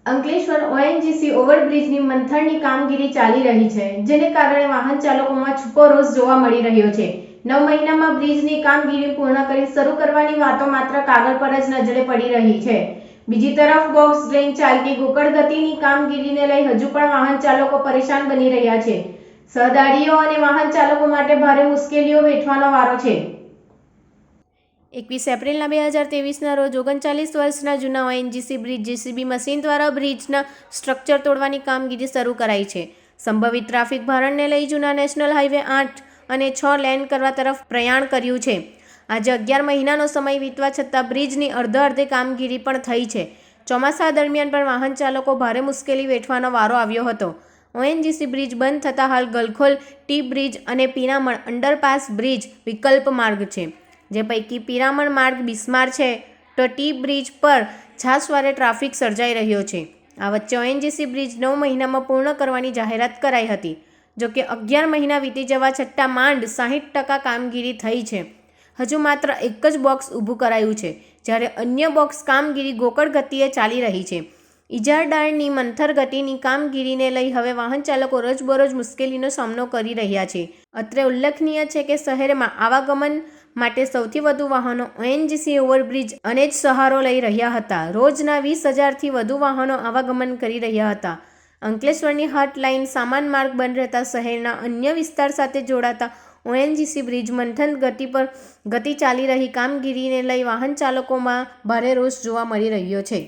Ankleshwar ONGC ઓવરબ્રિજની મંથનની કામગીરી ચાલી રહી છે, જેને કારણે વાહન ચાલકોમાં છૂપો રોષ જોવા મળી રહ્યો છે। 9 મહિનામાં બ્રિજની કામગીરી પૂર્ણ કરી શરૂ કરવાની વાતો માત્ર કાગળ પર જ નજરે પડી રહી છે। બીજી તરફ બોક્સ ટ્રેન ચાલતી ગોકળ ગતિની કામગીરીને લઈ હજુ પણ વાહન ચાલકો પરેશાન બની રહ્યા છે। સહદારીઓ અને વાહન ચાલકો માટે ભારે મુશ્કેલીઓ વેઠવાનો વારો છે। 21 એપ્રિલના 2023ના રોજ 39 વર્ષના જૂના ઓએનજીસી બ્રિજ જેસીબી મશીન દ્વારા બ્રિજના સ્ટ્રક્ચર તોડવાની કામગીરી શરૂ કરાઈ છે। સંભવિત ટ્રાફિક ભારણને લઈ જૂના નેશનલ હાઈવે 8 અને 6 લેન કરવા તરફ પ્રયાણ કર્યું છે। આજે 11 મહિનાનો સમય વીતવા છતાં બ્રિજની અડધે કામગીરી પણ થઈ છે। ચોમાસા દરમિયાન પણ વાહન ચાલકો ભારે મુશ્કેલી વેઠવાનો વારો આવ્યો હતો। ઓએનજીસી બ્રિજ બંધ થતાં હાલ ગલખોલ, ટી બ્રિજ અને પિરામણ અંડરપાસ બ્રિજ વિકલ્પ માર્ગ છે, જે પૈકી પિરામણ માર્ગ બિસ્માર છે તો ટી બ્રિજ પર છાસવારે ટ્રાફિક સર્જાઈ રહ્યો છે। આ વચ્ચે ઓએનજીસી બ્રિજ 9 મહિનામાં પૂર્ણ કરવાની જાહેરાત કરાઈ હતી, જોકે 11 મહિના વીતી જવા છતાં માંડ 60% કામગીરી થઈ છે। હજુ માત્ર એક જ બોક્સ ઊભું કરાયું છે, જ્યારે અન્ય બોક્સ કામગીરી ગોકળ ગતિએ ચાલી રહી છે। ઇજારદારની મંથર ગતિની કામગીરીને લઈ હવે વાહન ચાલકો રોજબરોજ મુશ્કેલીનો સામનો કરી રહ્યા છે। અત્રે ઉલ્લેખનીય છે કે શહેરમાં આવાગમન માટે સૌથી વધુ વાહનો ઓએનજીસી ઓવરબ્રિજ અને જ સહારો લઈ રહ્યા હતા। રોજના 20,000થી વધુ વાહનો આવાગમન કરી રહ્યા હતા। અંકલેશ્વરની હાટ લાઇન સામાન માર્ગ બંધ રહેતા શહેરના અન્ય વિસ્તાર સાથે જોડાતા ઓએનજીસી બ્રિજ મંથન ગતિ પર ચાલી રહી કામગીરીને લઈ વાહન ચાલકોમાં ભારે રોષ જોવા મળી રહ્યો છે।